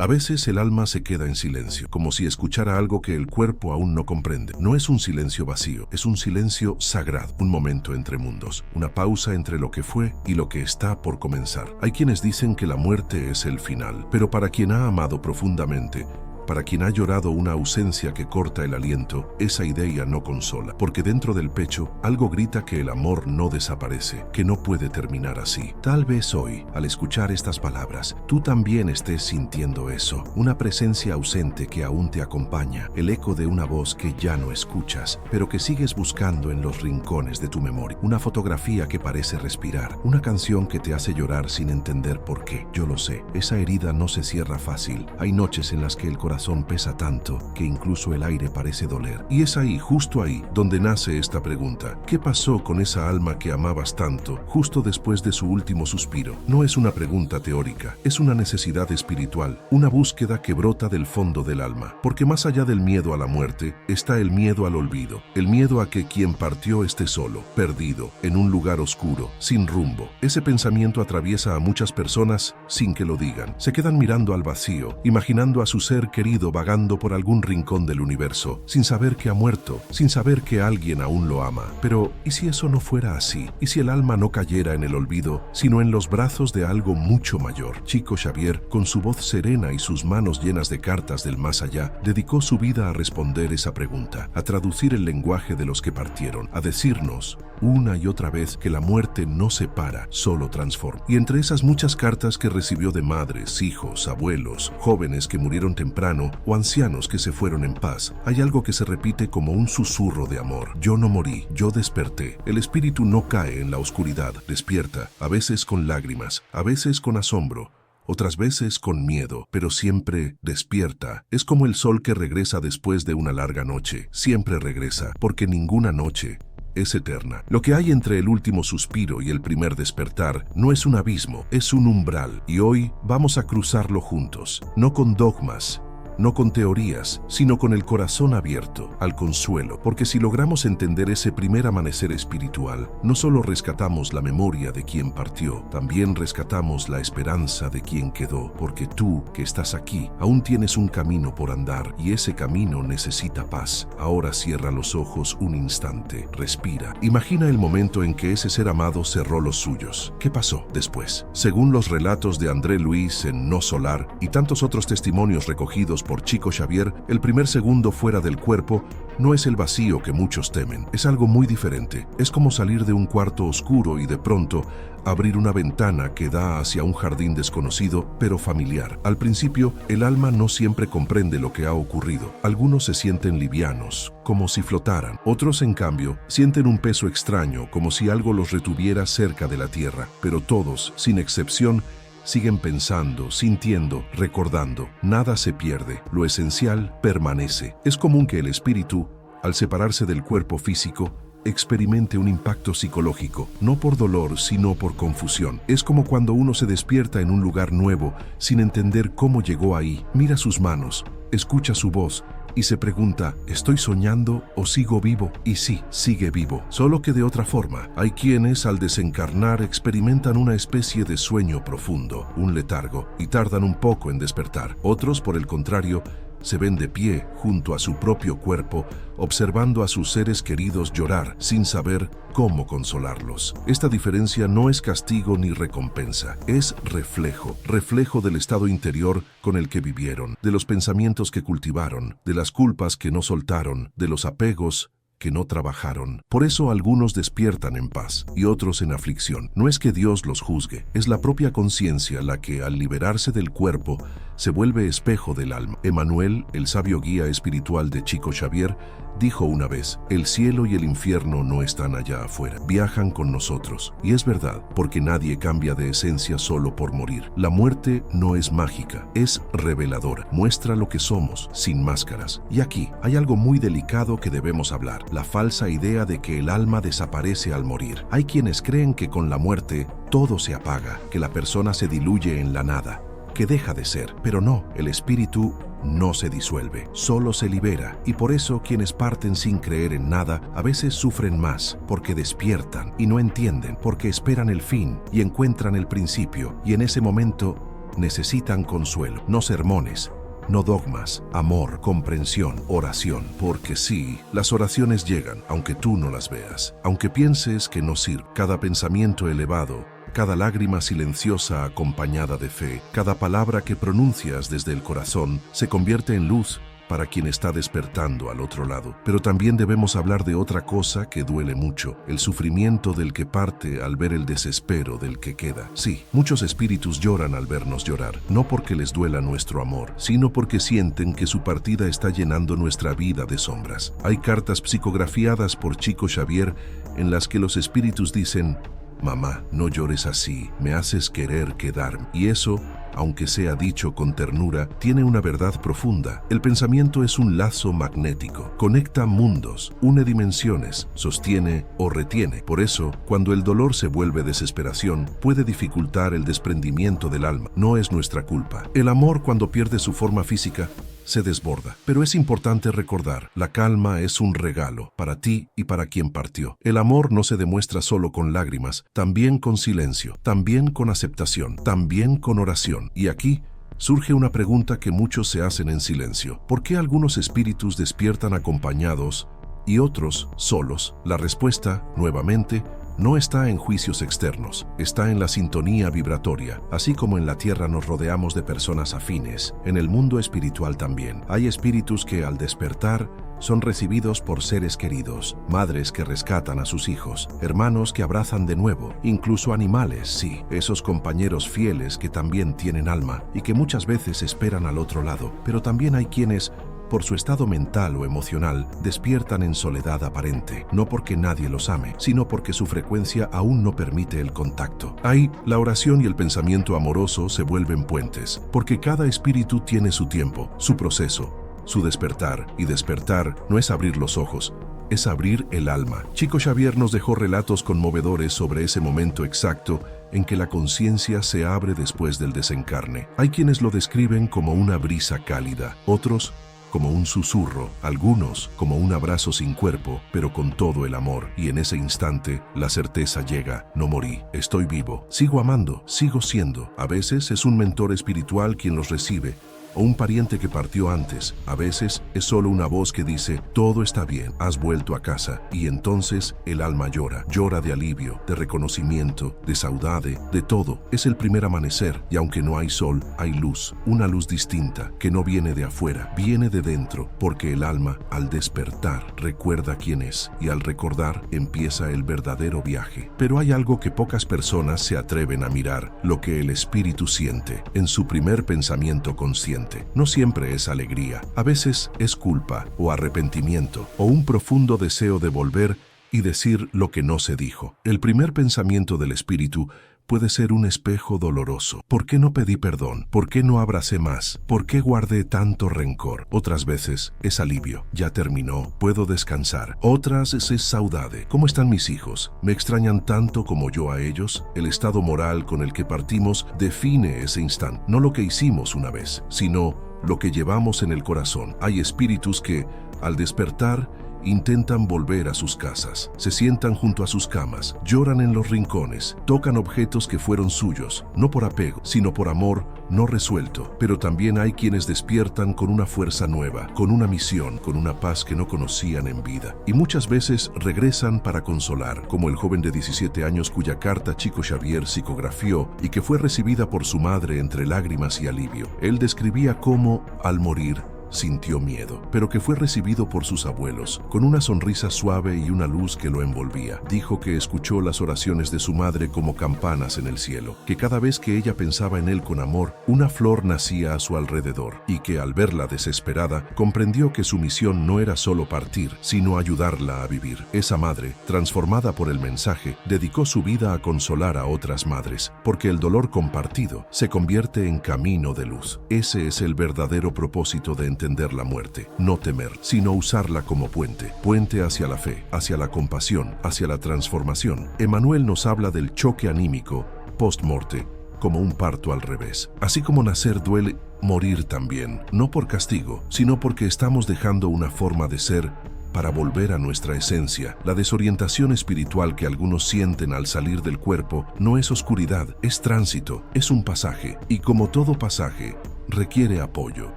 A veces el alma se queda en silencio, como si escuchara algo que el cuerpo aún no comprende. No es un silencio vacío, es un silencio sagrado, un momento entre mundos, una pausa entre lo que fue y lo que está por comenzar. Hay quienes dicen que la muerte es el final, pero para quien ha amado profundamente, para quien ha llorado una ausencia que corta el aliento, esa idea no consola, porque dentro del pecho algo grita que el amor no desaparece, que no puede terminar así. Tal vez hoy, al escuchar estas palabras, tú también estés sintiendo eso, una presencia ausente que aún te acompaña, el eco de una voz que ya no escuchas, pero que sigues buscando en los rincones de tu memoria, una fotografía que parece respirar, una canción que te hace llorar sin entender por qué. Yo lo sé, esa herida no se cierra fácil. Hay noches en las que el corazón pesa tanto que incluso el aire parece doler. Y es ahí, justo ahí, donde nace esta pregunta. ¿Qué pasó con esa alma que amabas tanto justo después de su último suspiro? No es una pregunta teórica, es una necesidad espiritual, una búsqueda que brota del fondo del alma. Porque más allá del miedo a la muerte, está el miedo al olvido, el miedo a que quien partió esté solo, perdido, en un lugar oscuro, sin rumbo. Ese pensamiento atraviesa a muchas personas sin que lo digan. Se quedan mirando al vacío, imaginando a su ser querido vagando por algún rincón del universo, sin saber que ha muerto, sin saber que alguien aún lo ama. Pero, ¿y si eso no fuera así? ¿Y si el alma no cayera en el olvido, sino en los brazos de algo mucho mayor? Chico Xavier, con su voz serena y sus manos llenas de cartas del más allá, dedicó su vida a responder esa pregunta, a traducir el lenguaje de los que partieron, a decirnos una y otra vez que la muerte no separa, solo transforma. Y entre esas muchas cartas que recibió de madres, hijos, abuelos, jóvenes que murieron temprano o ancianos que se fueron en paz, hay algo que se repite como un susurro de amor. Yo no morí, yo desperté. El espíritu no cae en la oscuridad, despierta, a veces con lágrimas, a veces con asombro, otras veces con miedo, pero siempre despierta. Es como el sol que regresa después de una larga noche. Siempre regresa, porque ninguna noche es eterna. Lo que hay entre el último suspiro y el primer despertar no es un abismo, es un umbral. Y hoy vamos a cruzarlo juntos, no con dogmas, no con teorías, sino con el corazón abierto al consuelo, porque si logramos entender ese primer amanecer espiritual, no solo rescatamos la memoria de quien partió, también rescatamos la esperanza de quien quedó, porque tú, que estás aquí, aún tienes un camino por andar, y ese camino necesita paz. Ahora cierra los ojos un instante, respira. Imagina el momento en que ese ser amado cerró los suyos. ¿Qué pasó después? Según los relatos de André Luis en No Solar y tantos otros testimonios recogidos por Chico Xavier, el primer segundo fuera del cuerpo no es el vacío que muchos temen, es algo muy diferente. Es como salir de un cuarto oscuro y de pronto abrir una ventana que da hacia un jardín desconocido, pero familiar. Al principio, el alma no siempre comprende lo que ha ocurrido. Algunos se sienten livianos, como si flotaran. Otros, en cambio, sienten un peso extraño, como si algo los retuviera cerca de la tierra. Pero todos, sin excepción, siguen pensando, sintiendo, recordando. Nada se pierde, lo esencial permanece. Es común que el espíritu, al separarse del cuerpo físico, experimente un impacto psicológico, no por dolor, sino por confusión. Es como cuando uno se despierta en un lugar nuevo, sin entender cómo llegó ahí. Mira sus manos, escucha su voz, y se pregunta, ¿estoy soñando o sigo vivo? Y sí, sigue vivo, solo que de otra forma. Hay quienes al desencarnar experimentan una especie de sueño profundo, un letargo, y tardan un poco en despertar. Otros, por el contrario, se ven de pie junto a su propio cuerpo, observando a sus seres queridos llorar sin saber cómo consolarlos. Esta diferencia no es castigo ni recompensa, es reflejo del estado interior con el que vivieron, de los pensamientos que cultivaron, de las culpas que no soltaron, de los apegos que no trabajaron. Por eso algunos despiertan en paz y otros en aflicción. No es que Dios los juzgue, es la propia conciencia la que, al liberarse del cuerpo, se vuelve espejo del alma. Emmanuel, el sabio guía espiritual de Chico Xavier, dijo una vez, el cielo y el infierno no están allá afuera, viajan con nosotros. Y es verdad, porque nadie cambia de esencia solo por morir. La muerte no es mágica, es reveladora, muestra lo que somos, sin máscaras. Y aquí hay algo muy delicado que debemos hablar, la falsa idea de que el alma desaparece al morir. Hay quienes creen que con la muerte todo se apaga, que la persona se diluye en la nada, que deja de ser. Pero no, el espíritu no se disuelve, solo se libera. Y por eso quienes parten sin creer en nada a veces sufren más, porque despiertan y no entienden, porque esperan el fin y encuentran el principio. Y en ese momento necesitan consuelo, no sermones, no dogmas, amor, comprensión, oración. Porque sí, las oraciones llegan, aunque tú no las veas, aunque pienses que no sirve. Cada pensamiento elevado, cada lágrima silenciosa acompañada de fe, cada palabra que pronuncias desde el corazón, se convierte en luz para quien está despertando al otro lado. Pero también debemos hablar de otra cosa que duele mucho, el sufrimiento del que parte al ver el desespero del que queda. Sí, muchos espíritus lloran al vernos llorar, no porque les duela nuestro amor, sino porque sienten que su partida está llenando nuestra vida de sombras. Hay cartas psicografiadas por Chico Xavier en las que los espíritus dicen: «Mamá, no llores así, me haces querer quedarme». Y eso, aunque sea dicho con ternura, tiene una verdad profunda. El pensamiento es un lazo magnético, conecta mundos, une dimensiones, sostiene o retiene. Por eso, cuando el dolor se vuelve desesperación, puede dificultar el desprendimiento del alma. No es nuestra culpa. El amor, cuando pierde su forma física, se desborda. Pero es importante recordar, la calma es un regalo para ti y para quien partió. El amor no se demuestra solo con lágrimas, también con silencio, también con aceptación, también con oración. Y aquí surge una pregunta que muchos se hacen en silencio. ¿Por qué algunos espíritus despiertan acompañados y otros solos? La respuesta, nuevamente, no está en juicios externos, está en la sintonía vibratoria. Así como en la tierra nos rodeamos de personas afines, en el mundo espiritual también. Hay espíritus que al despertar son recibidos por seres queridos, madres que rescatan a sus hijos, hermanos que abrazan de nuevo, incluso animales, sí, esos compañeros fieles que también tienen alma y que muchas veces esperan al otro lado. Pero también hay quienes, por su estado mental o emocional, despiertan en soledad aparente, no porque nadie los ame, sino porque su frecuencia aún no permite el contacto. Ahí, la oración y el pensamiento amoroso se vuelven puentes, porque cada espíritu tiene su tiempo, su proceso, su despertar, y despertar no es abrir los ojos, es abrir el alma. Chico Xavier nos dejó relatos conmovedores sobre ese momento exacto en que la conciencia se abre después del desencarne. Hay quienes lo describen como una brisa cálida, otros como un susurro, algunos como un abrazo sin cuerpo, pero con todo el amor. Y en ese instante, la certeza llega: no morí, estoy vivo, sigo amando, sigo siendo. A veces es un mentor espiritual quien los recibe, o un pariente que partió antes. A veces es solo una voz que dice: todo está bien, has vuelto a casa. Y entonces el alma llora, llora de alivio, de reconocimiento, de saudade, de todo. Es el primer amanecer, y aunque no hay sol, hay luz, una luz distinta, que no viene de afuera, viene de dentro, porque el alma, al despertar, recuerda quién es, y al recordar empieza el verdadero viaje. Pero hay algo que pocas personas se atreven a mirar: lo que el espíritu siente en su primer pensamiento consciente. No siempre es alegría, a veces es culpa o arrepentimiento o un profundo deseo de volver y decir lo que no se dijo. El primer pensamiento del espíritu puede ser un espejo doloroso. ¿Por qué no pedí perdón? ¿Por qué no abracé más? ¿Por qué guardé tanto rencor? Otras veces es alivio. Ya terminó, puedo descansar. Otras es saudade. ¿Cómo están mis hijos? ¿Me extrañan tanto como yo a ellos? El estado moral con el que partimos define ese instante. No lo que hicimos una vez, sino lo que llevamos en el corazón. Hay espíritus que, al despertar, intentan volver a sus casas, se sientan junto a sus camas, lloran en los rincones, tocan objetos que fueron suyos, no por apego, sino por amor no resuelto. Pero también hay quienes despiertan con una fuerza nueva, con una misión, con una paz que no conocían en vida. Y muchas veces regresan para consolar, como el joven de 17 años cuya carta Chico Xavier psicografió y que fue recibida por su madre entre lágrimas y alivio. Él describía cómo, al morir, sintió miedo, pero que fue recibido por sus abuelos, con una sonrisa suave y una luz que lo envolvía. Dijo que escuchó las oraciones de su madre como campanas en el cielo, que cada vez que ella pensaba en él con amor, una flor nacía a su alrededor, y que al verla desesperada, comprendió que su misión no era solo partir, sino ayudarla a vivir. Esa madre, transformada por el mensaje, dedicó su vida a consolar a otras madres, porque el dolor compartido se convierte en camino de luz. Ese es el verdadero propósito de entender la muerte, no temer, sino usarla como puente, puente hacia la fe, hacia la compasión, hacia la transformación. Emmanuel nos habla del choque anímico, post-morte, como un parto al revés. Así como nacer duele, morir también, no por castigo, sino porque estamos dejando una forma de ser para volver a nuestra esencia. La desorientación espiritual que algunos sienten al salir del cuerpo no es oscuridad, es tránsito, es un pasaje. Y como todo pasaje, requiere apoyo,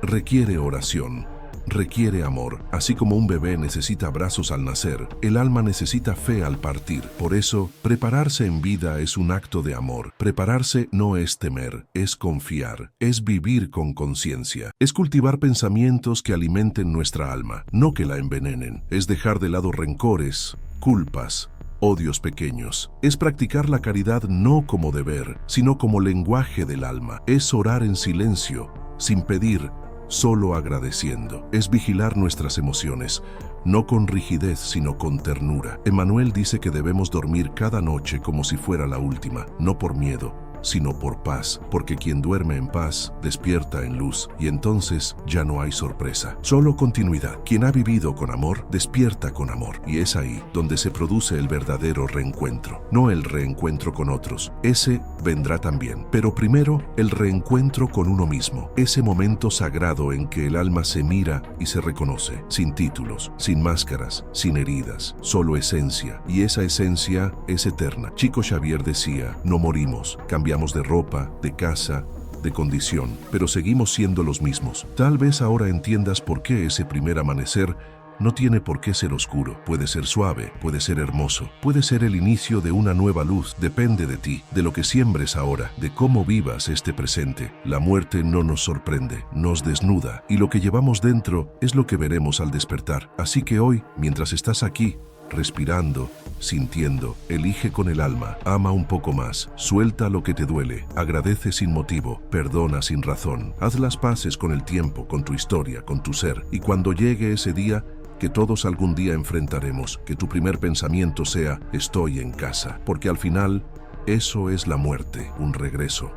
requiere oración, requiere amor. Así como un bebé necesita abrazos al nacer, el alma necesita fe al partir. Por eso, prepararse en vida es un acto de amor. Prepararse no es temer, es confiar, es vivir con conciencia. Es cultivar pensamientos que alimenten nuestra alma, no que la envenenen. Es dejar de lado rencores, culpas, odios pequeños. Es practicar la caridad no como deber, sino como lenguaje del alma. Es orar en silencio, sin pedir, solo agradeciendo. Es vigilar nuestras emociones, no con rigidez, sino con ternura. Emmanuel dice que debemos dormir cada noche como si fuera la última, no por miedo, sino por paz, porque quien duerme en paz despierta en luz, y entonces ya no hay sorpresa, solo continuidad. Quien ha vivido con amor despierta con amor, y es ahí donde se produce el verdadero reencuentro, no el reencuentro con otros. Ese vendrá también, pero primero el reencuentro con uno mismo, ese momento sagrado en que el alma se mira y se reconoce, sin títulos, sin máscaras, sin heridas, solo esencia, y esa esencia es eterna. Chico Xavier decía: no morimos, cambiamos de ropa, de casa, de condición, pero seguimos siendo los mismos. Tal vez ahora entiendas por qué ese primer amanecer no tiene por qué ser oscuro. Puede ser suave, puede ser hermoso, puede ser el inicio de una nueva luz. Depende de ti, de lo que siembres ahora, de cómo vivas este presente. La muerte no nos sorprende, nos desnuda, y lo que llevamos dentro es lo que veremos al despertar. Así que hoy, mientras estás aquí, respirando, sintiendo, elige con el alma, ama un poco más, suelta lo que te duele, agradece sin motivo, perdona sin razón, haz las paces con el tiempo, con tu historia, con tu ser, y cuando llegue ese día, que todos algún día enfrentaremos, que tu primer pensamiento sea: estoy en casa, porque al final eso es la muerte, un regreso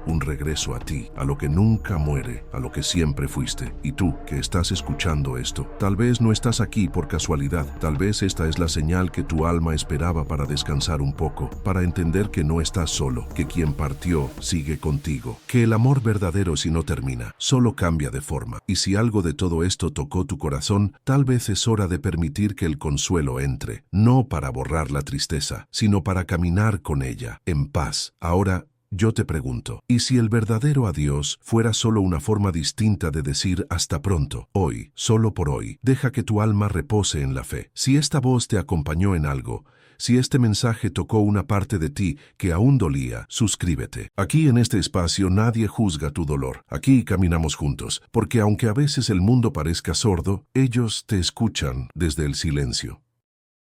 a ti, a lo que nunca muere, a lo que siempre fuiste. Y tú, que estás escuchando esto, tal vez no estás aquí por casualidad, tal vez esta es la señal que tu alma esperaba para descansar un poco, para entender que no estás solo, que quien partió sigue contigo, que el amor verdadero si no termina, solo cambia de forma. Y si algo de todo esto tocó tu corazón, tal vez es hora de permitir que el consuelo entre, no para borrar la tristeza, sino para caminar con ella, en paz. Ahora, yo te pregunto, ¿y si el verdadero adiós fuera solo una forma distinta de decir hasta pronto? Hoy, solo por hoy, deja que tu alma repose en la fe. Si esta voz te acompañó en algo, si este mensaje tocó una parte de ti que aún dolía, suscríbete. Aquí en este espacio nadie juzga tu dolor. Aquí caminamos juntos, porque aunque a veces el mundo parezca sordo, ellos te escuchan desde el silencio.